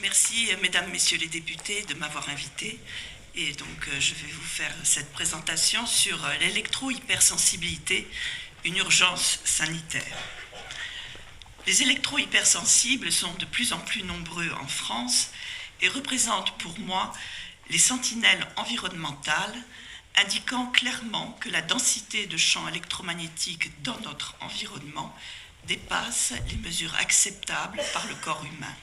Merci, mesdames, messieurs les députés, de m'avoir invité. Et donc, je vais vous faire cette présentation sur l'électro-hypersensibilité, une urgence sanitaire. Les électro-hypersensibles sont de plus en plus nombreux en France et représentent pour moi les sentinelles environnementales, indiquant clairement que la densité de champs électromagnétiques dans notre environnement dépasse les mesures acceptables par le corps humain.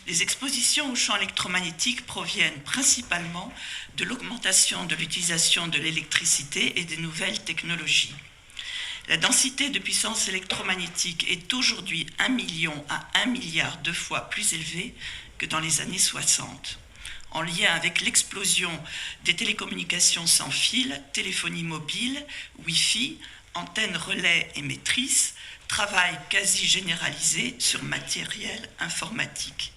Les expositions aux champs électromagnétiques proviennent principalement de l'augmentation de l'utilisation de l'électricité et des nouvelles technologies. La densité de puissance électromagnétique est aujourd'hui 1 million à 1 milliard de fois plus élevée que dans les années 60. En lien avec l'explosion des télécommunications sans fil, téléphonie mobile, Wi-Fi, antennes relais émettrices, travail quasi généralisé sur matériel informatique.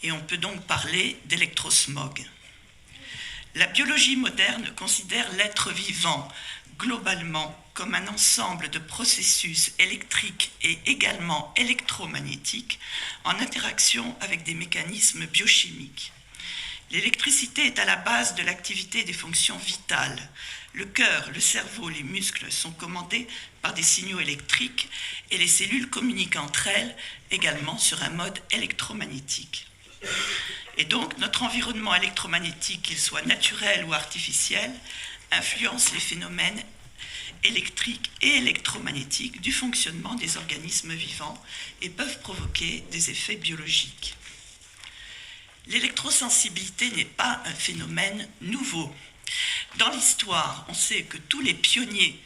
Et on peut donc parler d'électrosmog. La biologie moderne considère l'être vivant globalement comme un ensemble de processus électriques et également électromagnétiques en interaction avec des mécanismes biochimiques. L'électricité est à la base de l'activité des fonctions vitales. Le cœur, le cerveau, les muscles sont commandés par des signaux électriques et les cellules communiquent entre elles également sur un mode électromagnétique. Et donc, notre environnement électromagnétique, qu'il soit naturel ou artificiel, influence les phénomènes électriques et électromagnétiques du fonctionnement des organismes vivants et peuvent provoquer des effets biologiques. L'électrosensibilité n'est pas un phénomène nouveau. Dans l'histoire, on sait que tous les pionniers,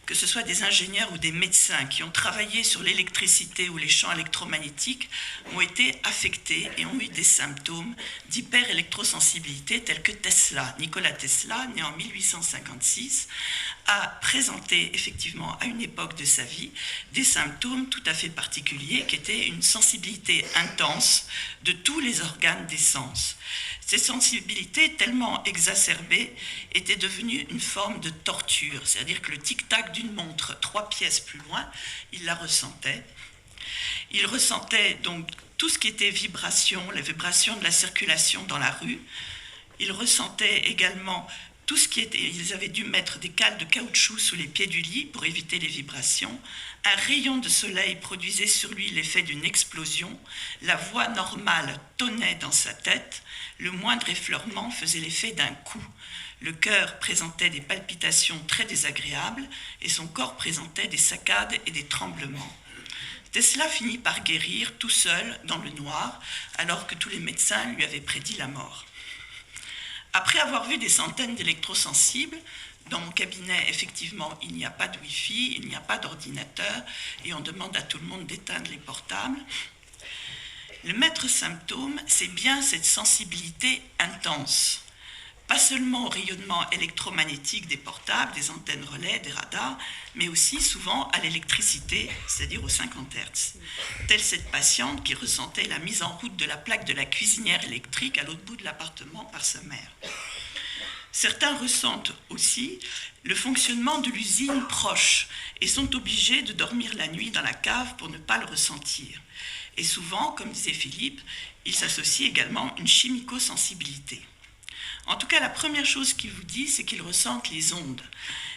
que ce soit des ingénieurs ou des médecins qui ont travaillé sur l'électricité ou les champs électromagnétiques, ont été affectés et ont eu des symptômes d'hyperélectrosensibilité tels que Tesla. Nikola Tesla, né en 1856, a présenté effectivement à une époque de sa vie des symptômes tout à fait particuliers qui étaient une sensibilité intense de tous les organes des sens. Ces sensibilités tellement exacerbées étaient devenues une forme de torture, c'est-à-dire que le tic-tac d'une montre 3 pièces plus loin, il la ressentait. Il ressentait donc tout ce qui était vibration, les vibrations de la circulation dans la rue. Il ressentait également tout ce qui était, ils avaient dû mettre des cales de caoutchouc sous les pieds du lit pour éviter les vibrations. Un rayon de soleil produisait sur lui l'effet d'une explosion. La voix normale tonnait dans sa tête. Le moindre effleurement faisait l'effet d'un coup. Le cœur présentait des palpitations très désagréables et son corps présentait des saccades et des tremblements. Tesla finit par guérir tout seul dans le noir, alors que tous les médecins lui avaient prédit la mort. Après avoir vu des centaines d'électrosensibles, dans mon cabinet, effectivement, il n'y a pas de Wi-Fi, il n'y a pas d'ordinateur, et on demande à tout le monde d'éteindre les portables. Le maître symptôme, c'est bien cette sensibilité intense. Pas seulement au rayonnement électromagnétique des portables, des antennes relais, des radars, mais aussi souvent à l'électricité, c'est-à-dire aux 50 Hz. Telle cette patiente qui ressentait la mise en route de la plaque de la cuisinière électrique à l'autre bout de l'appartement par sa mère. Certains ressentent aussi le fonctionnement de l'usine proche et sont obligés de dormir la nuit dans la cave pour ne pas le ressentir. Et souvent, comme disait Philippe, il s'associe également une chimico-sensibilité. En tout cas, la première chose qu'il vous dit, c'est qu'il ressentent les ondes.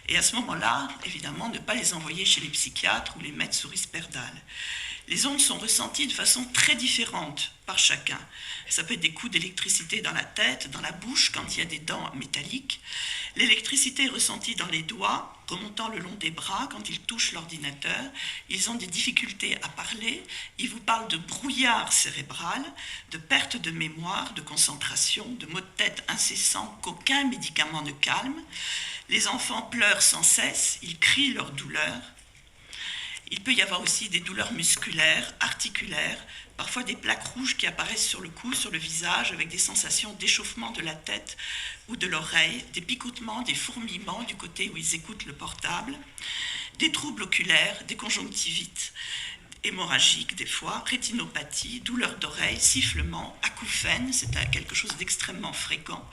Et à ce moment-là, évidemment, ne pas les envoyer chez les psychiatres ou les mettre sous risperdal. Les ondes sont ressenties de façon très différente par chacun. Ça peut être des coups d'électricité dans la tête, dans la bouche, quand il y a des dents métalliques. L'électricité est ressentie dans les doigts, remontant le long des bras quand ils touchent l'ordinateur. Ils ont des difficultés à parler. Ils vous parlent de brouillard cérébral, de perte de mémoire, de concentration, de maux de tête incessants qu'aucun médicament ne calme. Les enfants pleurent sans cesse, ils crient leur douleur. Il peut y avoir aussi des douleurs musculaires, articulaires, parfois des plaques rouges qui apparaissent sur le cou, sur le visage, avec des sensations d'échauffement de la tête ou de l'oreille, des picotements, des fourmillements du côté où ils écoutent le portable, des troubles oculaires, des conjonctivites hémorragiques des fois, rétinopathie, douleurs d'oreille, sifflements, acouphènes, c'est quelque chose d'extrêmement fréquent,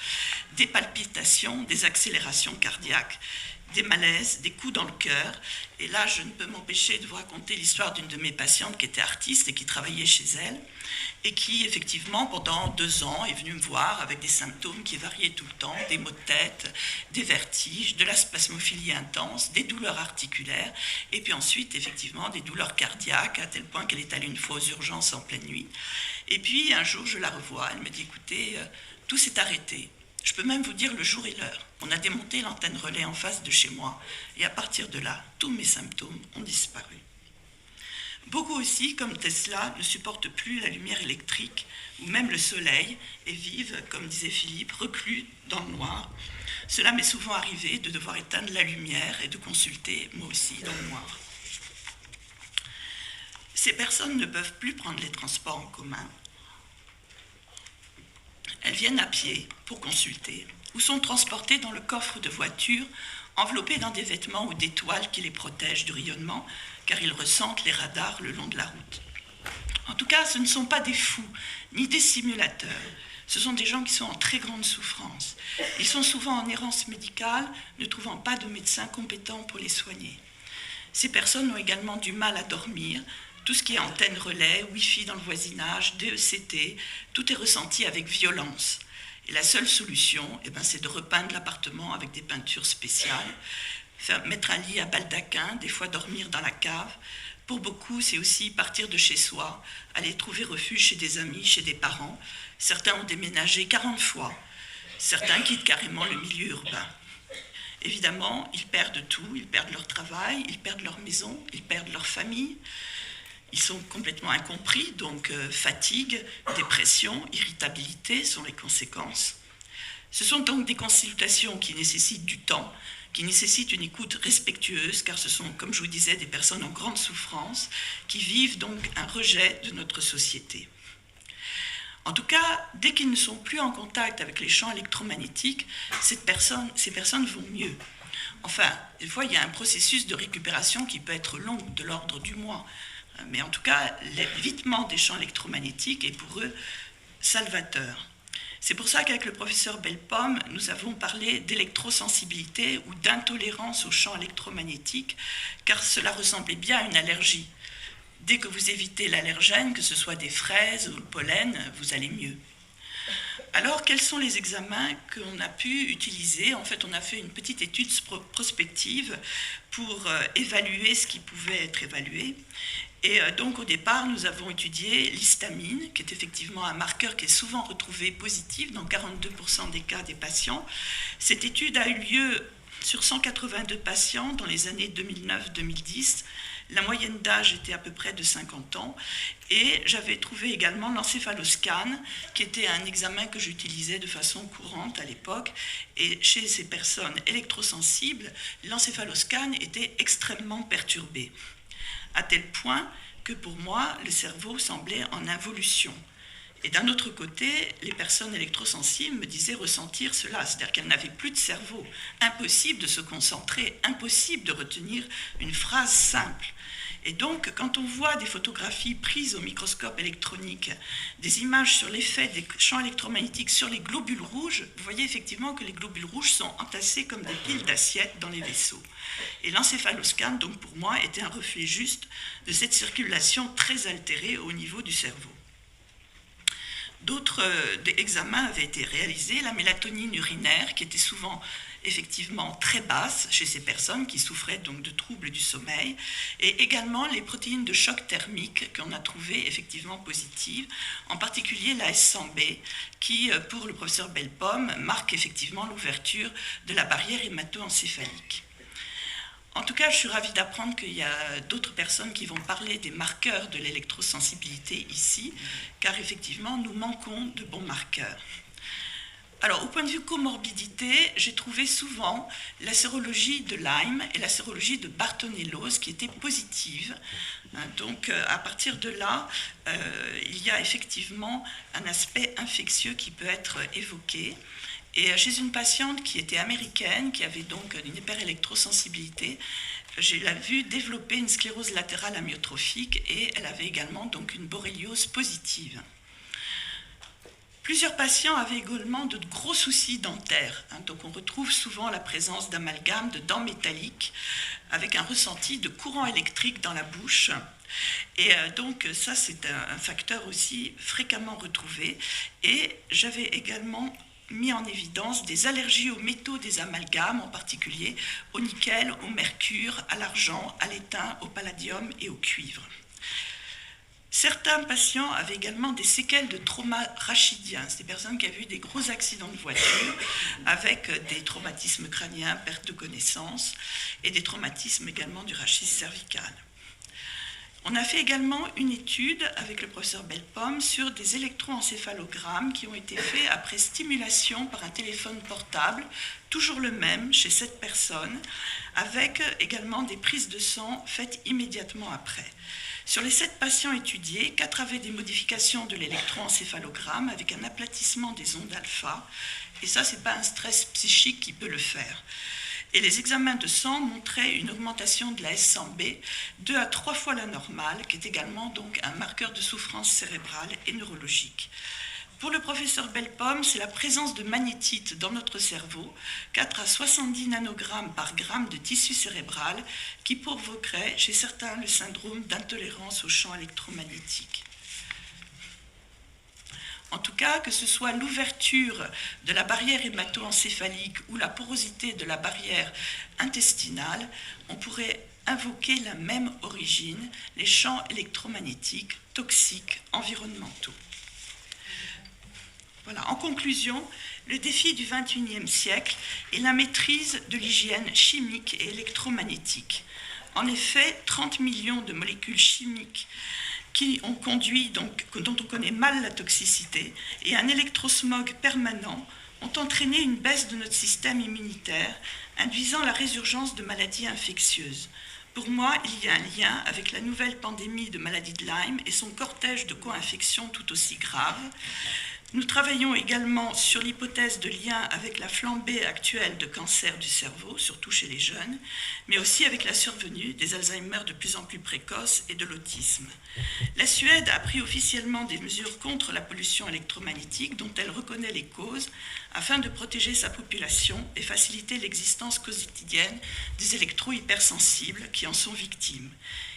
des palpitations, des accélérations cardiaques des malaises, des coups dans le cœur. Et là, je ne peux m'empêcher de vous raconter l'histoire d'une de mes patientes qui était artiste et qui travaillait chez elle et qui, effectivement, pendant 2 ans, est venue me voir avec des symptômes qui variaient tout le temps, des maux de tête, des vertiges, de la spasmophilie intense, des douleurs articulaires et puis ensuite, effectivement, des douleurs cardiaques à tel point qu'elle est allée une fois aux urgences en pleine nuit. Et puis, un jour, je la revois, elle me dit, écoutez, tout s'est arrêté. Je peux même vous dire le jour et l'heure. On a démonté l'antenne relais en face de chez moi. Et à partir de là, tous mes symptômes ont disparu. Beaucoup aussi, comme Tesla, ne supportent plus la lumière électrique ou même le soleil et vivent, comme disait Philippe, reclus dans le noir. Cela m'est souvent arrivé de devoir éteindre la lumière et de consulter, moi aussi, dans le noir. Ces personnes ne peuvent plus prendre les transports en commun. Elles viennent à pied pour consulter ou sont transportées dans le coffre de voiture, enveloppées dans des vêtements ou des toiles qui les protègent du rayonnement, car ils ressentent les radars le long de la route. En tout cas, ce ne sont pas des fous, ni des simulateurs. Ce sont des gens qui sont en très grande souffrance. Ils sont souvent en errance médicale, ne trouvant pas de médecin compétent pour les soigner. Ces personnes ont également du mal à dormir. Tout ce qui est antenne relais, Wi-Fi dans le voisinage, DECT, tout est ressenti avec violence. Et la seule solution, c'est de repeindre l'appartement avec des peintures spéciales, mettre un lit à baldaquin, des fois dormir dans la cave. Pour beaucoup, c'est aussi partir de chez soi, aller trouver refuge chez des amis, chez des parents. Certains ont déménagé 40 fois. Certains quittent carrément le milieu urbain. Évidemment, ils perdent tout, ils perdent leur travail, ils perdent leur maison, ils perdent leur famille. Ils sont complètement incompris, donc fatigue, dépression, irritabilité sont les conséquences. Ce sont donc des consultations qui nécessitent du temps, qui nécessitent une écoute respectueuse, car ce sont, comme je vous disais, des personnes en grande souffrance, qui vivent donc un rejet de notre société. En tout cas, dès qu'ils ne sont plus en contact avec les champs électromagnétiques, ces personnes vont mieux. Enfin, des fois, il y a un processus de récupération qui peut être long, de l'ordre du mois. Mais en tout cas, l'évitement des champs électromagnétiques est pour eux salvateur. C'est pour ça qu'avec le professeur Bellepomme, nous avons parlé d'électrosensibilité ou d'intolérance aux champs électromagnétiques, car cela ressemblait bien à une allergie. Dès que vous évitez l'allergène, que ce soit des fraises ou le pollen, vous allez mieux. Alors, quels sont les examens qu'on a pu utiliser? En fait, on a fait une petite étude prospective pour évaluer ce qui pouvait être évalué. Et donc, au départ, nous avons étudié l'histamine, qui est effectivement un marqueur qui est souvent retrouvé positif dans 42% des cas des patients. Cette étude a eu lieu sur 182 patients dans les années 2009-2010. La moyenne d'âge était à peu près de 50 ans. Et j'avais trouvé également l'encéphaloscan, qui était un examen que j'utilisais de façon courante à l'époque. Et chez ces personnes électrosensibles, l'encéphaloscan était extrêmement perturbé, à tel point que pour moi, le cerveau semblait en involution. Et d'un autre côté, les personnes électrosensibles me disaient ressentir cela, c'est-à-dire qu'elles n'avaient plus de cerveau. Impossible de se concentrer, impossible de retenir une phrase simple. Et donc, quand on voit des photographies prises au microscope électronique, des images sur l'effet des champs électromagnétiques sur les globules rouges, vous voyez effectivement que les globules rouges sont entassés comme des piles d'assiettes dans les vaisseaux. Et l'encéphaloscan, donc pour moi, était un reflet juste de cette circulation très altérée au niveau du cerveau. D'autres examens avaient été réalisés, la mélatonine urinaire, qui était souvent effectivement très basse chez ces personnes qui souffraient donc de troubles du sommeil, et également les protéines de choc thermique qu'on a trouvées effectivement positives, en particulier la S100B, qui, pour le professeur Bellepomme, marque effectivement l'ouverture de la barrière hémato-encéphalique. En tout cas, je suis ravie d'apprendre qu'il y a d'autres personnes qui vont parler des marqueurs de l'électrosensibilité ici, car effectivement, nous manquons de bons marqueurs. Alors, au point de vue comorbidité, j'ai trouvé souvent la sérologie de Lyme et la sérologie de Bartonellose qui étaient positives. Donc, à partir de là, il y a effectivement un aspect infectieux qui peut être évoqué. Et chez une patiente qui était américaine, qui avait donc une hyperélectrosensibilité, j'ai vu développer une sclérose latérale amyotrophique et elle avait également donc une borréliose positive. Plusieurs patients avaient également de gros soucis dentaires. Donc on retrouve souvent la présence d'amalgames, de dents métalliques, avec un ressenti de courant électrique dans la bouche. Et donc ça, c'est un facteur aussi fréquemment retrouvé. Et j'avais également mis en évidence des allergies aux métaux des amalgames, en particulier au nickel, au mercure, à l'argent, à l'étain, au palladium et au cuivre. Certains patients avaient également des séquelles de trauma rachidien, c'est des personnes qui avaient eu des gros accidents de voiture avec des traumatismes crâniens, perte de connaissance et des traumatismes également du rachis cervical. On a fait également une étude avec le professeur Bellepomme sur des électroencéphalogrammes qui ont été faits après stimulation par un téléphone portable, toujours le même chez 7 personnes, avec également des prises de sang faites immédiatement après. Sur les 7 patients étudiés, 4 avaient des modifications de l'électroencéphalogramme avec un aplatissement des ondes alpha, et ça, ce n'est pas un stress psychique qui peut le faire. Et les examens de sang montraient une augmentation de la S100B 2 à 3 fois la normale, qui est également donc un marqueur de souffrance cérébrale et neurologique. Pour le professeur Bellepomme, c'est la présence de magnétite dans notre cerveau, 4 à 70 nanogrammes par gramme de tissu cérébral, qui provoquerait chez certains le syndrome d'intolérance au champ électromagnétique. En tout cas, que ce soit l'ouverture de la barrière hémato-encéphalique ou la porosité de la barrière intestinale, on pourrait invoquer la même origine, les champs électromagnétiques toxiques environnementaux. Voilà. En conclusion, le défi du XXIe siècle est la maîtrise de l'hygiène chimique et électromagnétique. En effet, 30 millions de molécules chimiques qui ont conduit, dont on connaît mal la toxicité, et un électrosmog permanent ont entraîné une baisse de notre système immunitaire, induisant la résurgence de maladies infectieuses. Pour moi, il y a un lien avec la nouvelle pandémie de maladie de Lyme et son cortège de co-infections tout aussi graves. Nous travaillons également sur l'hypothèse de lien avec la flambée actuelle de cancer du cerveau, surtout chez les jeunes, mais aussi avec la survenue des Alzheimer de plus en plus précoces et de l'autisme. La Suède a pris officiellement des mesures contre la pollution électromagnétique dont elle reconnaît les causes afin de protéger sa population et faciliter l'existence quotidienne des électro-hypersensibles qui en sont victimes.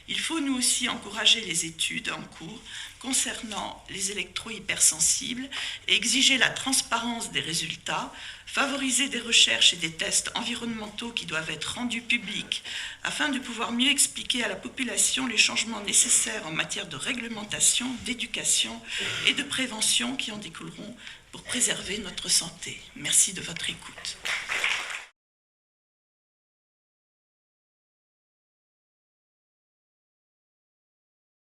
Il faut nous aussi encourager les études en cours concernant les électro-hypersensibles et exiger la transparence des résultats, favoriser des recherches et des tests environnementaux qui doivent être rendus publics afin de pouvoir mieux expliquer à la population les changements nécessaires en matière de réglementation, d'éducation et de prévention qui en découleront pour préserver notre santé. Merci de votre écoute.